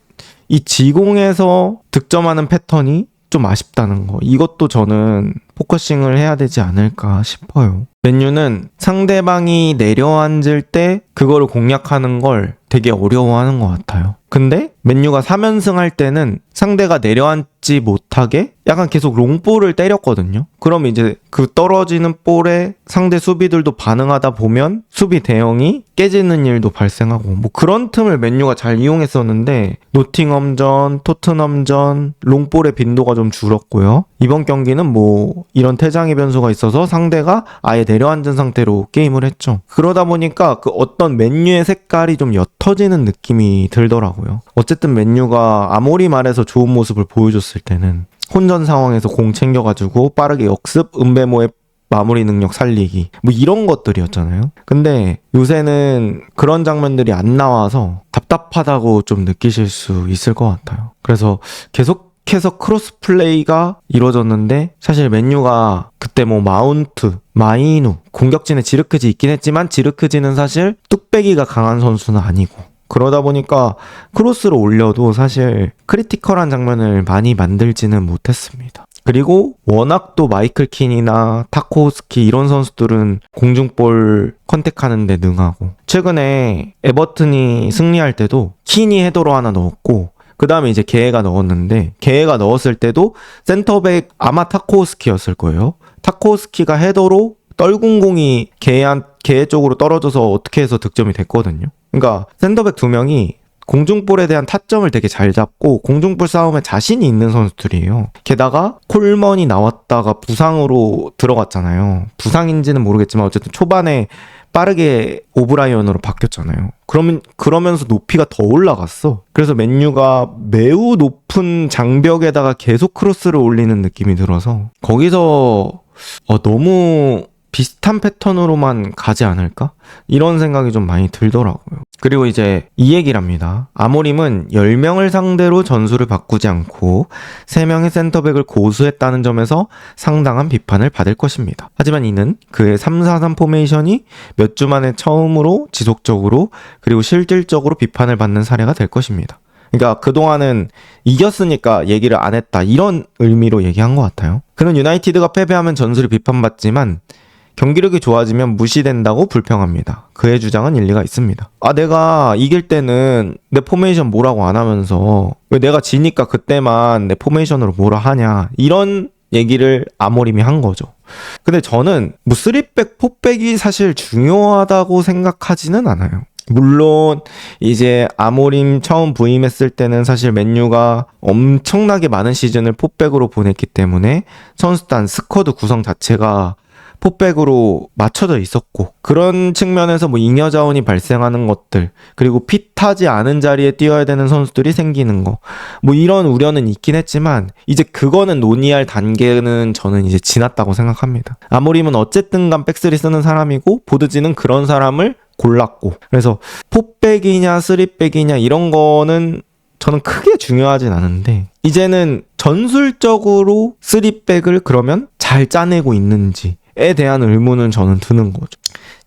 이 지공에서 득점하는 패턴이 좀 아쉽다는 거. 이것도 저는 포커싱을 해야 되지 않을까 싶어요. 맨유는 상대방이 내려앉을 때 그거를 공략하는 걸 되게 어려워하는 것 같아요. 근데 맨유가 3연승 할 때는 상대가 내려앉지 못하게 약간 계속 롱볼을 때렸거든요. 그럼 이제 그 떨어지는 볼에 상대 수비들도 반응하다 보면 수비 대형이 깨지는 일도 발생하고 뭐 그런 틈을 맨유가 잘 이용했었는데 노팅엄전, 토트넘전 롱볼의 빈도가 좀 줄었고요. 이번 경기는 뭐 이런 퇴장의 변수가 있어서 상대가 아예 내려앉은 상태로 게임을 했죠. 그러다 보니까 그 어떤 맨유의 색깔이 좀 옅어지는 느낌이 들더라고요. 어쨌든 맨유가 아무리 말해서 좋은 모습을 보여줬을 때는 혼전 상황에서 공 챙겨가지고 빠르게 역습, 은베모의 마무리 능력 살리기 뭐 이런 것들이었잖아요. 근데 요새는 그런 장면들이 안 나와서 답답하다고 좀 느끼실 수 있을 것 같아요. 그래서 계속해서 크로스 플레이가 이루어졌는데 사실 맨유가 그때 뭐 마운트, 마이누, 공격진에 지르크지 있긴 했지만 지르크지는 사실 뚝배기가 강한 선수는 아니고 그러다 보니까 크로스를 올려도 사실 크리티컬한 장면을 많이 만들지는 못했습니다. 그리고 워낙 또 마이클 킨이나 타코스키 이런 선수들은 공중볼 컨택하는 데 능하고 최근에 에버튼이 승리할 때도 킨이 헤더로 하나 넣었고 그 다음에 이제 게헤가 넣었는데 게헤가 넣었을 때도 센터백 아마 타코스키였을 거예요. 타코스키가 헤더로 떨군 공이 게헤 쪽으로 떨어져서 어떻게 해서 득점이 됐거든요. 그러니까 센터백 두 명이 공중볼에 대한 타점을 되게 잘 잡고 공중볼 싸움에 자신이 있는 선수들이에요. 게다가 콜먼이 나왔다가 부상으로 들어갔잖아요. 부상인지는 모르겠지만 어쨌든 초반에 빠르게 오브라이언으로 바뀌었잖아요. 그러면서 높이가 더 올라갔어. 그래서 맨유가 매우 높은 장벽에다가 계속 크로스를 올리는 느낌이 들어서 거기서 너무 비슷한 패턴으로만 가지 않을까? 이런 생각이 좀 많이 들더라고요. 그리고 이제 이 얘기를 합니다. 아모림은 10명을 상대로 전술을 바꾸지 않고 3명의 센터백을 고수했다는 점에서 상당한 비판을 받을 것입니다. 하지만 이는 그의 3-4-3 포메이션이 몇 주 만에 처음으로 지속적으로 그리고 실질적으로 비판을 받는 사례가 될 것입니다. 그러니까 그동안은 이겼으니까 얘기를 안 했다 이런 의미로 얘기한 것 같아요. 그는 유나이티드가 패배하면 전술이 비판받지만 경기력이 좋아지면 무시된다고 불평합니다. 그의 주장은 일리가 있습니다. 내가 이길 때는 내 포메이션 뭐라고 안 하면서 왜 내가 지니까 그때만 내 포메이션으로 뭐라 하냐, 이런 얘기를 아모림이 한 거죠. 근데 저는 뭐 3백, 4백이 사실 중요하다고 생각하지는 않아요. 물론 이제 아모림 처음 부임했을 때는 사실 맨유가 엄청나게 많은 시즌을 4백으로 보냈기 때문에 선수단 스쿼드 구성 자체가 4백으로 맞춰져 있었고, 그런 측면에서 뭐 잉여 자원이 발생하는 것들, 그리고 핏하지 않은 자리에 뛰어야 되는 선수들이 생기는 거, 뭐 이런 우려는 있긴 했지만 이제 그거는 논의할 단계는 저는 이제 지났다고 생각합니다. 아모림은 어쨌든 간 백스리 쓰는 사람이고 보드지는 그런 사람을 골랐고, 그래서 4백이냐 3백이냐 이런 거는 저는 크게 중요하진 않은데, 이제는 전술적으로 3백을 그러면 잘 짜내고 있는지에 대한 의문은 저는 드는 거죠.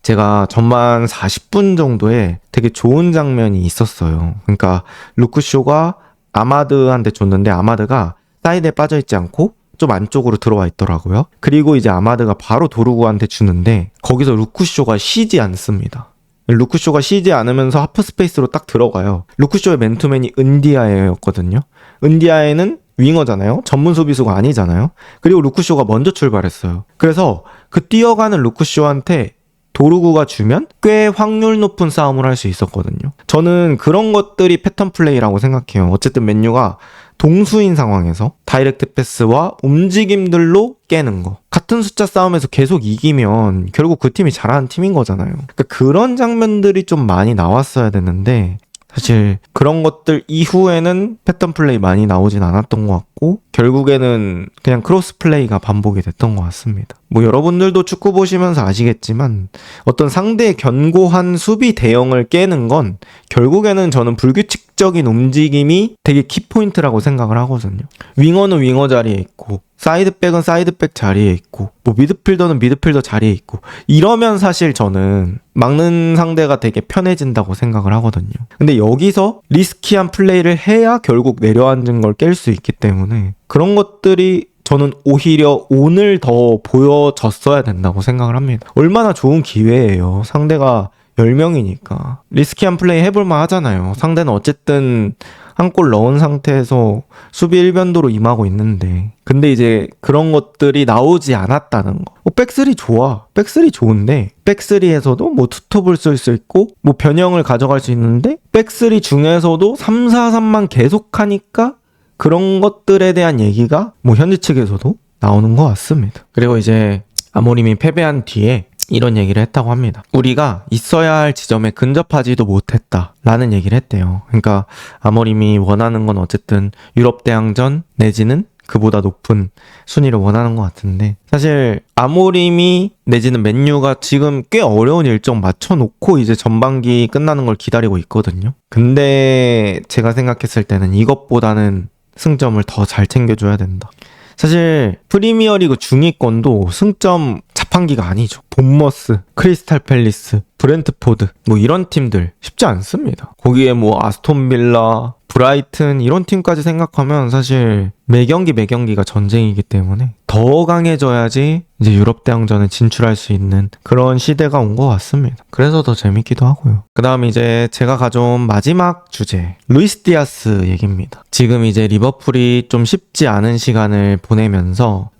제가 전반 40분 정도에 되게 좋은 장면이 있었어요. 그러니까 루크쇼가 아마드한테 줬는데 아마드가 사이드에 빠져있지 않고 좀 안쪽으로 들어와 있더라고요. 그리고 이제 아마드가 바로 도르구한테 주는데 거기서 루크쇼가 쉬지 않습니다. 루크쇼가 쉬지 않으면서 하프 스페이스로 딱 들어가요. 루크쇼의 맨투맨이 은디아에였거든요. 은디아에는 윙어잖아요. 전문 수비수가 아니잖아요. 그리고 루크쇼가 먼저 출발했어요. 그래서 그 뛰어가는 루크쇼한테 도르구가 주면 꽤 확률 높은 싸움을 할 수 있었거든요. 저는 그런 것들이 패턴 플레이라고 생각해요. 어쨌든 맨유가 동수인 상황에서 다이렉트 패스와 움직임들로 깨는 거. 같은 숫자 싸움에서 계속 이기면 결국 그 팀이 잘하는 팀인 거잖아요. 그러니까 그런 장면들이 좀 많이 나왔어야 되는데 사실 그런 것들 이후에는 패턴 플레이 많이 나오진 않았던 것 같고 결국에는 그냥 크로스 플레이가 반복이 됐던 것 같습니다. 뭐 여러분들도 축구 보시면서 아시겠지만 어떤 상대의 견고한 수비 대형을 깨는 건 결국에는 저는 불규칙적인 움직임이 되게 키포인트라고 생각을 하거든요. 윙어는 윙어 자리에 있고 사이드백은 사이드백 자리에 있고 뭐 미드필더는 미드필더 자리에 있고 이러면 사실 저는 막는 상대가 되게 편해진다고 생각을 하거든요. 근데 여기서 리스키한 플레이를 해야 결국 내려앉은 걸 깰 수 있기 때문에 그런 것들이 저는 오히려 오늘 더 보여졌어야 된다고 생각을 합니다. 얼마나 좋은 기회예요. 상대가 10명이니까 리스키한 플레이 해볼만 하잖아요. 상대는 어쨌든 한 골 넣은 상태에서 수비 일변도로 임하고 있는데 근데 이제 그런 것들이 나오지 않았다는 거. 백스리 좋아. 백스리 좋은데 백스리에서도 뭐 투톱을 쓸 수 있고 뭐 변형을 가져갈 수 있는데 백스리 중에서도 3-4-3만 계속하니까 그런 것들에 대한 얘기가 뭐 현지 측에서도 나오는 것 같습니다. 그리고 이제 아모림이 패배한 뒤에 이런 얘기를 했다고 합니다. 우리가 있어야 할 지점에 근접하지도 못했다 라는 얘기를 했대요. 그러니까 아모림이 원하는 건 어쨌든 유럽 대항전 내지는 그보다 높은 순위를 원하는 것 같은데 사실 아모림이 내지는 맨유가 지금 꽤 어려운 일정 맞춰놓고 이제 전반기 끝나는 걸 기다리고 있거든요. 근데 제가 생각했을 때는 이것보다는 승점을 더 잘 챙겨줘야 된다. 사실 프리미어리그 중위권도 승점 자판기가 아니죠. 본머스, 크리스탈 팰리스, 브렌트포드 뭐 이런 팀들 쉽지 않습니다. 거기에 뭐 아스톤빌라, 브라이튼 이런 팀까지 생각하면 사실 매경기가 전쟁이기 때문에 더 강해져야지 이제 유럽 대항전에 진출할 수 있는 그런 시대가 온 것 같습니다. 그래서 더 재밌기도 하고요. 그 다음 이제 제가 가져온 마지막 주제 루이스 디아스 얘기입니다. 지금 이제 리버풀이 좀 쉽지 않은 시간을 보내면서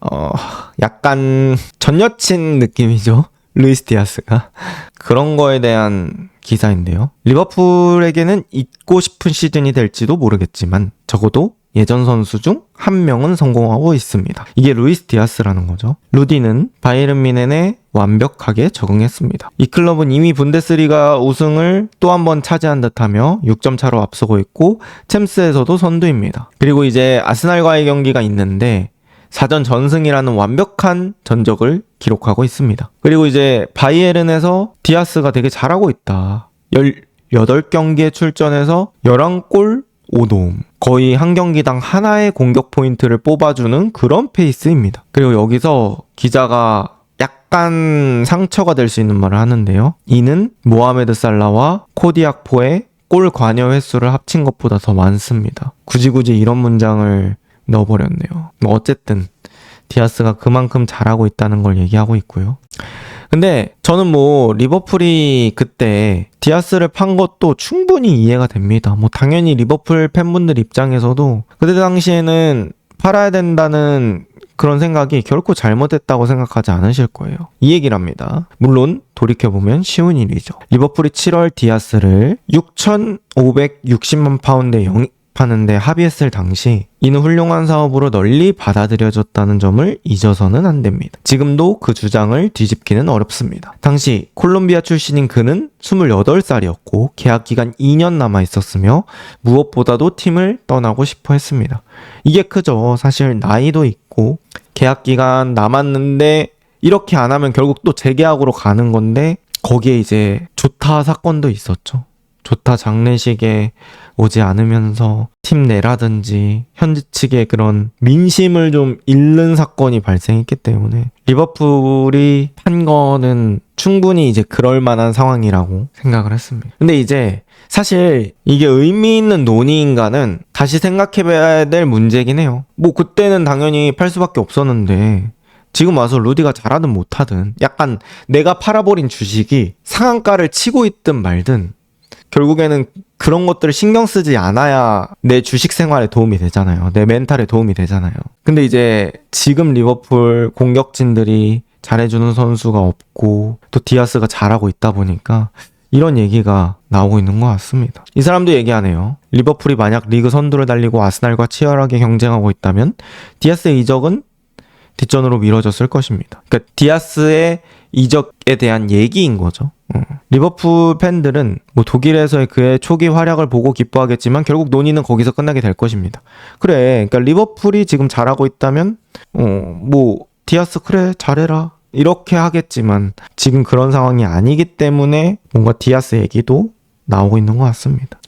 약간 전 여친 느낌이죠. 루이스 디아스가 그런 거에 대한 기사인데요. 리버풀에게는 잊고 싶은 시즌이 될지도 모르겠지만 적어도 예전 선수 중 한 명은 성공하고 있습니다. 이게 루이스 디아스라는 거죠. 루디는 바이에른 뮌헨에 완벽하게 적응했습니다. 이 클럽은 이미 분데스리가 우승을 또 한 번 차지한 듯하며 6점 차로 앞서고 있고 챔스에서도 선두입니다. 그리고 이제 아스날과의 경기가 있는데 4전 전승이라는 완벽한 전적을 기록하고 있습니다. 그리고 이제 바이에른에서 디아스가 되게 잘하고 있다. 18경기에 출전해서 11골 5도움. 거의 한 경기당 하나의 공격 포인트를 뽑아주는 그런 페이스입니다. 그리고 여기서 기자가 약간 상처가 될 수 있는 말을 하는데요. 이는 모하메드 살라와 코디악포의 골 관여 횟수를 합친 것보다 더 많습니다. 굳이 이런 문장을 넣어버렸네요. 뭐 어쨌든 디아스가 그만큼 잘하고 있다는 걸 얘기하고 있고요. 근데 저는 뭐 리버풀이 그때 디아스를 판 것도 충분히 이해가 됩니다. 뭐 당연히 리버풀 팬분들 입장에서도 그때 당시에는 팔아야 된다는 그런 생각이 결코 잘못했다고 생각하지 않으실 거예요. 이 얘기를 합니다. 물론 돌이켜보면 쉬운 일이죠. 리버풀이 7월 디아스를 6,560만 파운드에 영입하는데 합의했을 당시 이는 훌륭한 사업으로 널리 받아들여졌다는 점을 잊어서는 안 됩니다. 지금도 그 주장을 뒤집기는 어렵습니다. 당시 콜롬비아 출신인 그는 28살이었고 계약 기간 2년 남아 있었으며 무엇보다도 팀을 떠나고 싶어 했습니다. 이게 크죠. 사실 나이도 있고 계약 기간 남았는데 이렇게 안 하면 결국 또 재계약으로 가는 건데 거기에 이제 조타 사건도 있었죠. 조타 장례식에 오지 않으면서 팀 내라든지 현지 측의 그런 민심을 좀 잃는 사건이 발생했기 때문에 리버풀이 판 거는 충분히 이제 그럴 만한 상황이라고 생각을 했습니다. 근데 이제 사실 이게 의미 있는 논의인가는 다시 생각해봐야 될 문제긴 해요. 뭐 그때는 당연히 팔 수밖에 없었는데 지금 와서 루디가 잘하든 못하든 약간 내가 팔아버린 주식이 상한가를 치고 있든 말든 결국에는 그런 것들을 신경 쓰지 않아야 내 주식 생활에 도움이 되잖아요. 내 멘탈에 도움이 되잖아요. 근데 이제 지금 리버풀 공격진들이 잘해주는 선수가 없고 또 디아스가 잘하고 있다 보니까 이런 얘기가 나오고 있는 것 같습니다. 이 사람도 얘기하네요. 리버풀이 만약 리그 선두를 달리고 아스날과 치열하게 경쟁하고 있다면 디아스의 이적은 뒷전으로 미뤄졌을 것입니다. 그러니까 디아스의 이적에 대한 얘기인 거죠. 리버풀 팬들은 뭐 독일에서의 그의 초기 활약을 보고 기뻐하겠지만 결국 논의는 거기서 끝나게 될 것입니다. 그래, 그러니까 리버풀이 지금 잘하고 있다면 뭐 디아스 그래 잘해라 이렇게 하겠지만 지금 그런 상황이 아니기 때문에 뭔가 디아스 얘기도 나오고 있는 것 같습니다.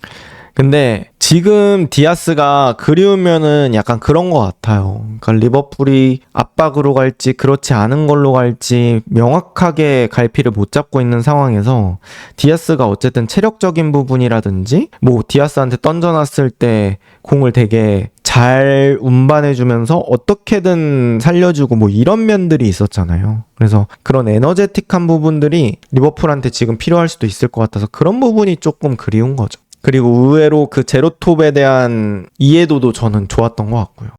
근데 지금 디아스가 그리우면은 약간 그런 것 같아요. 그러니까 리버풀이 압박으로 갈지 그렇지 않은 걸로 갈지 명확하게 갈피를 못 잡고 있는 상황에서 디아스가 어쨌든 체력적인 부분이라든지 뭐 디아스한테 던져놨을 때 공을 되게 잘 운반해주면서 어떻게든 살려주고 뭐 이런 면들이 있었잖아요. 그래서 그런 에너제틱한 부분들이 리버풀한테 지금 필요할 수도 있을 것 같아서 그런 부분이 조금 그리운 거죠. 그리고 의외로 그 제로톱에 대한 이해도도 저는 좋았던 것 같고요.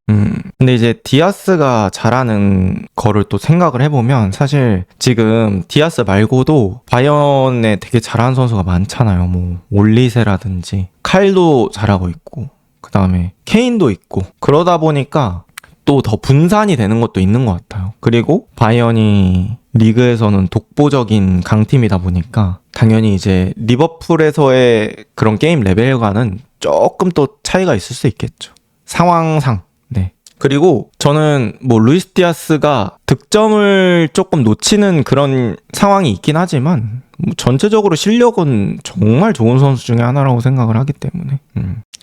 근데 이제 디아스가 잘하는 거를 또 생각을 해보면 사실 지금 디아스 말고도 바이언에 되게 잘하는 선수가 많잖아요. 뭐 올리세라든지 칼도 잘하고 있고 그 다음에 케인도 있고 그러다 보니까 또 더 분산이 되는 것도 있는 것 같아요. 그리고 바이언이 리그에서는 독보적인 강팀이다 보니까 당연히 이제 리버풀에서의 그런 게임 레벨과는 조금 또 차이가 있을 수 있겠죠. 상황상. 네. 그리고 저는 뭐 루이스 디아스가 득점을 조금 놓치는 그런 상황이 있긴 하지만 뭐 전체적으로 실력은 정말 좋은 선수 중에 하나라고 생각을 하기 때문에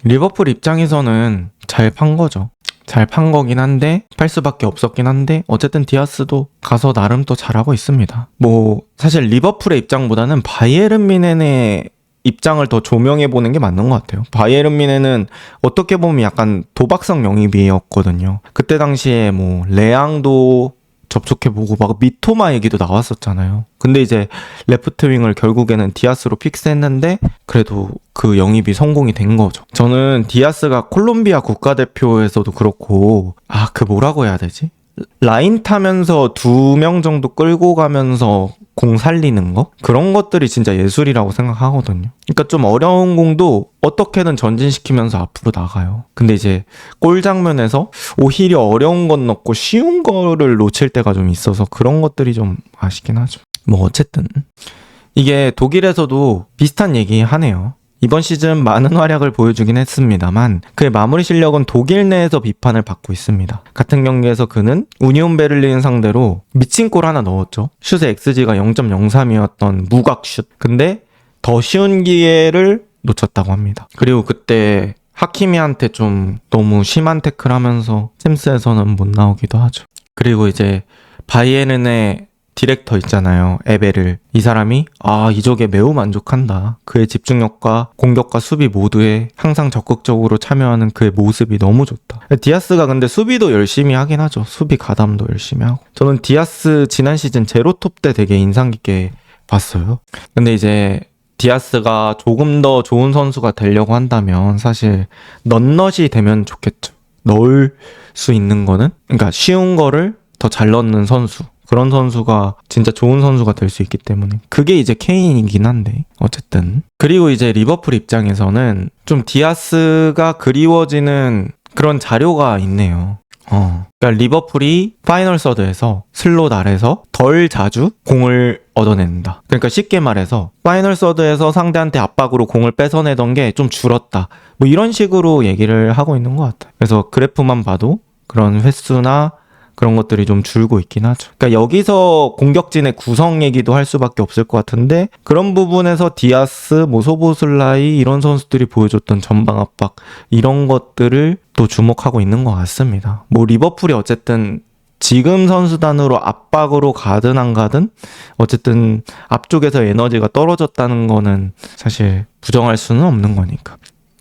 리버풀 입장에서는 잘 판 거죠. 잘 판 거긴 한데 팔 수밖에 없었긴 한데 어쨌든 디아스도 가서 나름 또 잘하고 있습니다. 뭐 사실 리버풀의 입장보다는 바이에른 뮌헨의 입장을 더 조명해보는 게 맞는 것 같아요. 바이에른 뮌헨은 어떻게 보면 약간 도박성 영입이었거든요. 그때 당시에 뭐 레앙도 접촉해보고 막 미토마 얘기도 나왔었잖아요. 근데 이제 레프트 윙을 결국에는 디아스로 픽스했는데 그래도 그 영입이 성공이 된 거죠. 저는 디아스가 콜롬비아 국가대표에서도 그렇고 그 뭐라고 해야 되지? 라인 타면서 2명 정도 끌고 가면서 공 살리는 거? 그런 것들이 진짜 예술이라고 생각하거든요. 그러니까 좀 어려운 공도 어떻게든 전진시키면서 앞으로 나가요. 근데 이제 골 장면에서 오히려 어려운 건 넣고 쉬운 거를 놓칠 때가 좀 있어서 그런 것들이 좀 아쉽긴 하죠. 뭐 어쨌든 이게 독일에서도 비슷한 얘기 하네요. 이번 시즌 많은 활약을 보여주긴 했습니다만 그의 마무리 실력은 독일 내에서 비판을 받고 있습니다. 같은 경기에서 그는 우니온 베를린 상대로 미친 골 하나 넣었죠. 슛의 XG가 0.03이었던 무각슛. 근데 더 쉬운 기회를 놓쳤다고 합니다. 그리고 그때 하키미한테 좀 너무 심한 태클 하면서 챔스에서는 못 나오기도 하죠. 그리고 이제 바이에른의 디렉터 있잖아요. 에베를. 이 사람이 이적에 매우 만족한다. 그의 집중력과 공격과 수비 모두에 항상 적극적으로 참여하는 그의 모습이 너무 좋다. 디아스가 근데 수비도 열심히 하긴 하죠. 수비 가담도 열심히 하고. 저는 디아스 지난 시즌 제로톱 때 되게 인상 깊게 봤어요. 근데 이제 디아스가 조금 더 좋은 선수가 되려고 한다면 사실 넌넛이 되면 좋겠죠. 넣을 수 있는 거는, 그러니까 쉬운 거를 더 잘 넣는 선수, 그런 선수가 진짜 좋은 선수가 될 수 있기 때문에 그게 이제 케인이긴 한데 어쨌든. 그리고 이제 리버풀 입장에서는 좀 디아스가 그리워지는 그런 자료가 있네요. 그러니까 리버풀이 파이널 서드에서 슬롯 아래서 덜 자주 공을 얻어낸다. 그러니까 쉽게 말해서 파이널 서드에서 상대한테 압박으로 공을 뺏어내던 게 좀 줄었다. 뭐 이런 식으로 얘기를 하고 있는 것 같아요. 그래서 그래프만 봐도 그런 횟수나 그런 것들이 좀 줄고 있긴 하죠. 그러니까 여기서 공격진의 구성 얘기도 할 수밖에 없을 것 같은데 그런 부분에서 디아스, 뭐 소보슬라이 이런 선수들이 보여줬던 전방 압박 이런 것들을 또 주목하고 있는 것 같습니다. 뭐 리버풀이 어쨌든 지금 선수단으로 압박으로 가든 안 가든 어쨌든 앞쪽에서 에너지가 떨어졌다는 거는 사실 부정할 수는 없는 거니까.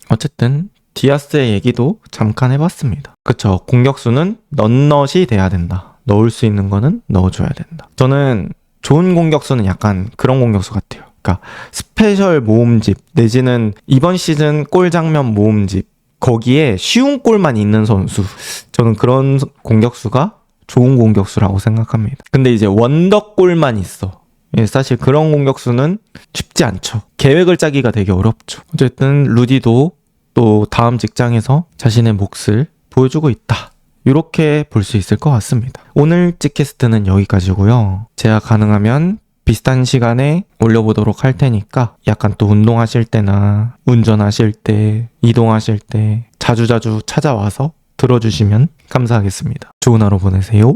어쨌든 디아스의 얘기도 잠깐 해봤습니다. 그쵸. 공격수는 넌넛이 돼야 된다. 넣을 수 있는 거는 넣어줘야 된다. 저는 좋은 공격수는 약간 그런 공격수 같아요. 그러니까 스페셜 모음집 내지는 이번 시즌 골 장면 모음집, 거기에 쉬운 골만 있는 선수, 저는 그런 공격수가 좋은 공격수라고 생각합니다. 근데 이제 원더골만 있어. 사실 그런 공격수는 쉽지 않죠. 계획을 짜기가 되게 어렵죠. 어쨌든 루디도 또 다음 직장에서 자신의 몫을 보여주고 있다. 이렇게 볼 수 있을 것 같습니다. 오늘 찌캐스트는 여기까지고요. 제가 가능하면 비슷한 시간에 올려보도록 할 테니까 약간 또 운동하실 때나 운전하실 때, 이동하실 때 자주자주 찾아와서 들어주시면 감사하겠습니다. 좋은 하루 보내세요.